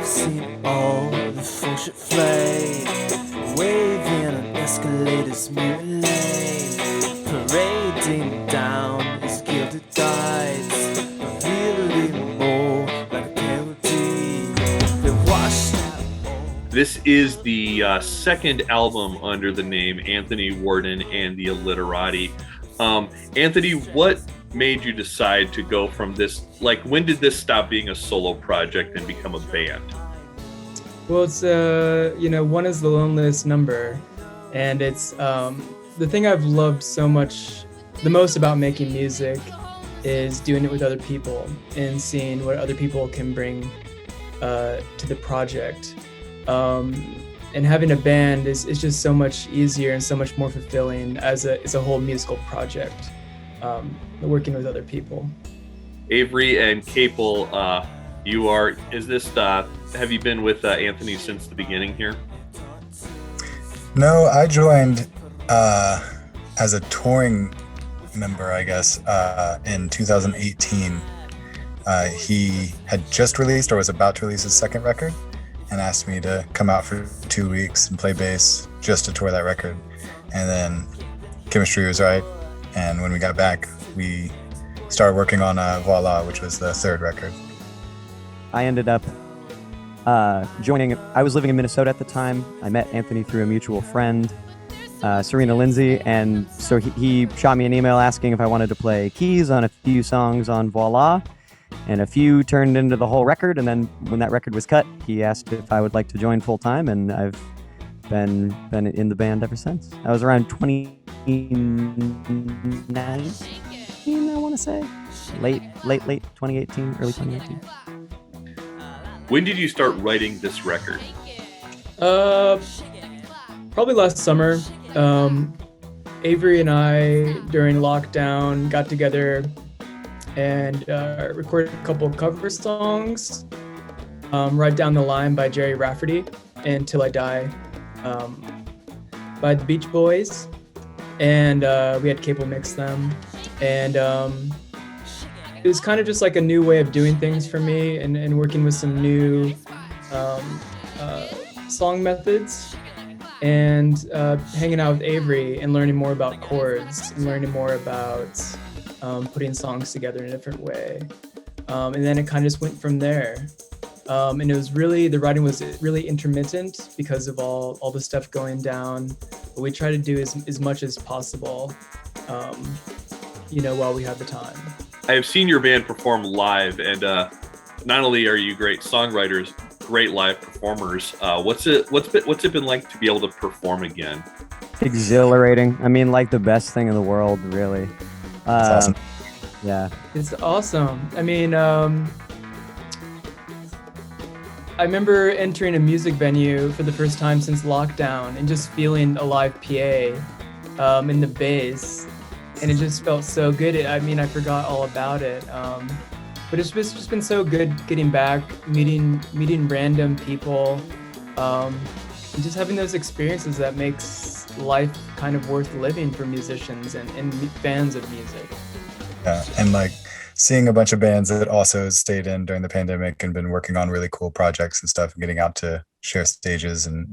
I've seen all the folks at flame, waving on escalators, mirror lane, parading down his gilded guides, revealing more like a parody. They washed out. This is the second album under the name Anthony Worden and the Illiterati. Anthony, what made you decide to go from this? Like, when did this stop being a solo project and become a band? Well, it's one is the loneliest number, and it's the thing I've loved so much, the most about making music, is doing it with other people and seeing what other people can bring to the project. And having a band is just so much easier and so much more fulfilling as a whole musical project. Working with other people. Avery and Capel, have you been with Anthony since the beginning here? No, I joined as a touring member, I guess, in 2018. He had just released or was about to release his second record and asked me to come out for 2 weeks and play bass just to tour that record. And then chemistry was right. And when we got back, we started working on Voila, which was the third record. I ended up joining. I was living in Minnesota at the time. I met Anthony through a mutual friend, Serena Lindsay, and so he shot me an email asking if I wanted to play keys on a few songs on Voila, and a few turned into the whole record. And then when that record was cut, he asked if I would like to join full time, and I've been in the band ever since. I was around 2019, I want to say. Late 2018, early 2018. When did you start writing this record? Probably last summer. Avery and I, during lockdown, got together and recorded a couple of cover songs. Right Down the Line by Jerry Rafferty and Till I Die by the Beach Boys. And we had Capel mix them. And it was kind of just like a new way of doing things for me and working with some new song methods and hanging out with Avery and learning more about chords and learning more about putting songs together in a different way. And then it kind of just went from there. And it was really, the writing was really intermittent because of all the stuff going down. But we try to do as much as possible, while we have the time. I have seen your band perform live, and not only are you great songwriters, great live performers. What's it been like to be able to perform again? Exhilarating. I mean, like the best thing in the world, really. It's awesome. Yeah. It's awesome. I mean, I remember entering a music venue for the first time since lockdown and just feeling a live PA in the bass. And it just felt so good. I forgot all about it. But it's just been so good getting back, meeting random people, and just having those experiences that makes life kind of worth living for musicians and fans of music. Yeah, and like seeing a bunch of bands that also stayed in during the pandemic and been working on really cool projects and stuff and getting out to share stages and,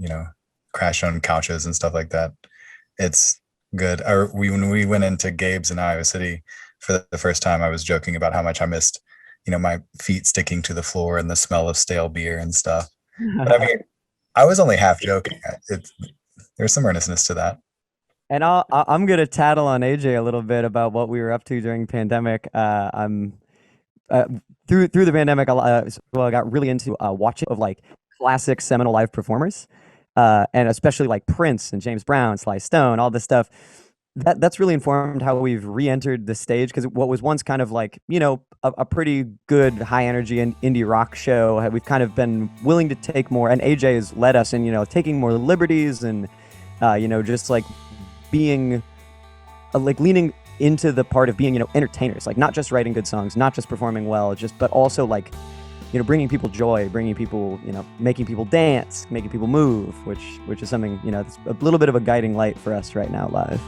crash on couches and stuff like that. It's good. When we went into Gabe's in Iowa City for the first time, I was joking about how much I missed, my feet sticking to the floor and the smell of stale beer and stuff. But I was only half joking. There's some earnestness to that. And I'm gonna tattle on AJ a little bit about what we were up to during the pandemic. I'm through the pandemic. I got really into watching of like classic seminal live performers, and especially like Prince and James Brown, Sly Stone, all this stuff. That's really informed how we've re-entered the stage, because what was once kind of like a pretty good high energy and indie rock show, we've kind of been willing to take more, and AJ has led us in taking more liberties and just like being like leaning into the part of being entertainers, like not just writing good songs, not just performing well, but also like bringing people joy, bringing people making people dance, making people move, which is something that's a little bit of a guiding light for us right now live.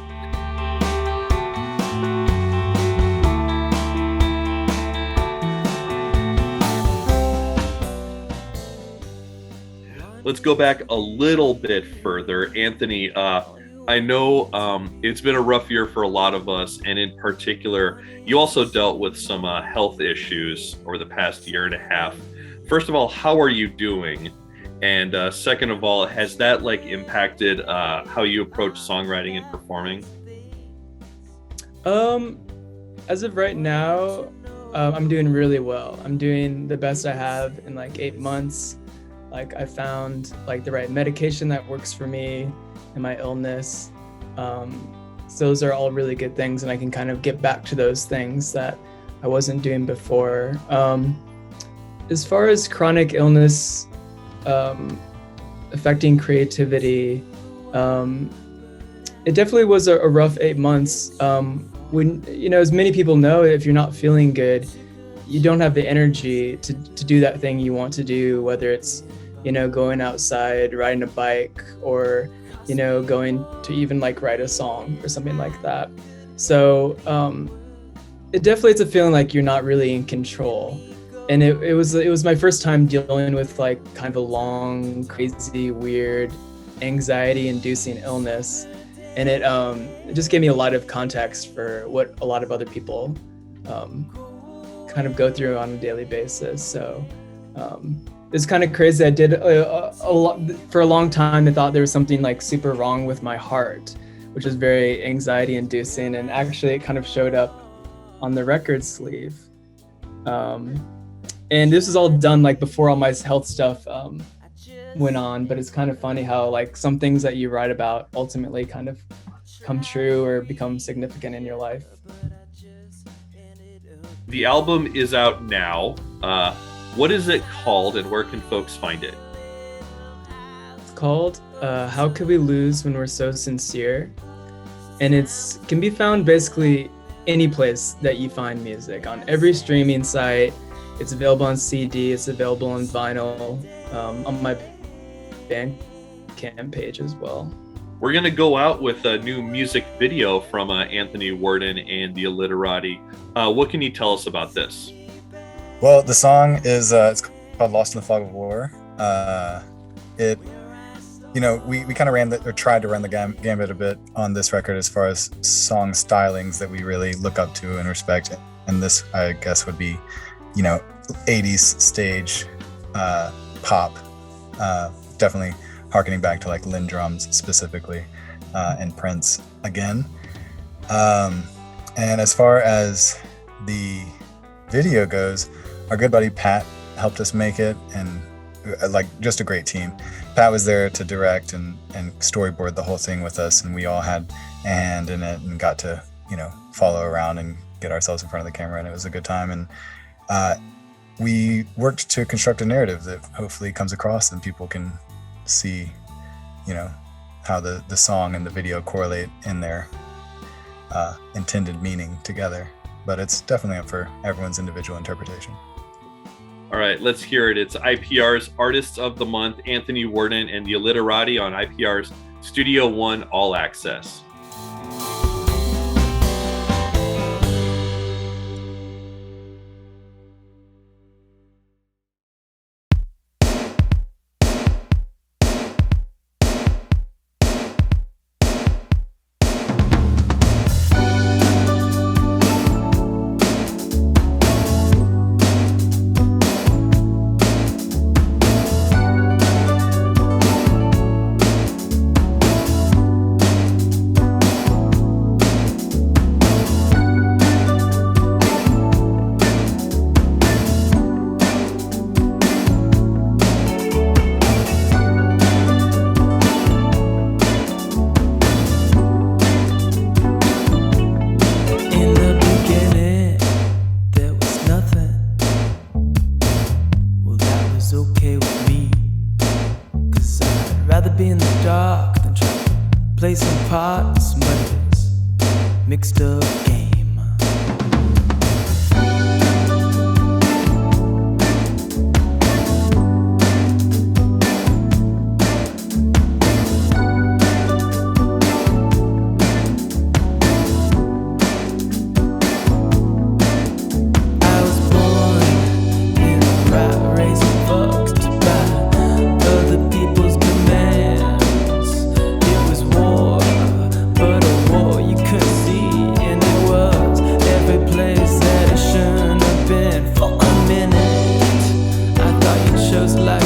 let's go back a little bit further. Anthony, I know it's been a rough year for a lot of us, and in particular, you also dealt with some health issues over the past year and a half. First of all, how are you doing? And second of all, has that like impacted how you approach songwriting and performing? As of right now, I'm doing really well. I'm doing the best I have in like 8 months. Like I found like the right medication that works for me and my illness. So those are all really good things, and I can kind of get back to those things that I wasn't doing before. As far as chronic illness affecting creativity, it definitely was a rough 8 months. When, you know, as many people know, if you're not feeling good, you don't have the energy to do that thing you want to do, whether it's, you know, going outside, riding a bike, or, you know, going to even like write a song or something like that. So it definitely is a feeling like you're not really in control. And it was my first time dealing with like kind of a long, crazy, weird, anxiety-inducing illness. And it just gave me a lot of context for what a lot of other people kind of go through on a daily basis. So it's kind of crazy. I did a lot for a long time. I thought there was something like super wrong with my heart, which is very anxiety inducing. And actually it kind of showed up on the record sleeve. And this was all done like before all my health stuff went on, but it's kind of funny how like some things that you write about ultimately kind of come true or become significant in your life. The album is out now. What is it called, and where can folks find it? It's called How Could We Lose When We're So Sincere? And it can be found basically any place that you find music, on every streaming site. It's available on CD, it's available on vinyl, on my Bandcamp page as well. We're going to go out with a new music video from Anthony Worden and the Illiterati. What can you tell us about this? Well, the song is it's called Lost in the Fog of War. It, you know, we kind of tried to run the gambit a bit on this record as far as song stylings that we really look up to and respect. And this, I guess, would be, you know, 80s stage pop, definitely harkening back to like Lynn Drums specifically, and Prince again. And as far as the video goes, our good buddy Pat helped us make it, and like just a great team. Pat was there to direct and storyboard the whole thing with us, and we all had a hand in it and got to, you know, follow around and get ourselves in front of the camera, and it was a good time. And we worked to construct a narrative that hopefully comes across and people can see, you know, how the song and the video correlate in their intended meaning together. But it's definitely up for everyone's individual interpretation. All right, let's hear it. It's IPR's Artists of the Month, Anthony Worden and the Illiterati on IPR's Studio One All Access. Play some parts, but it's mixed up game. I was born in a rat race fucked by other people. just like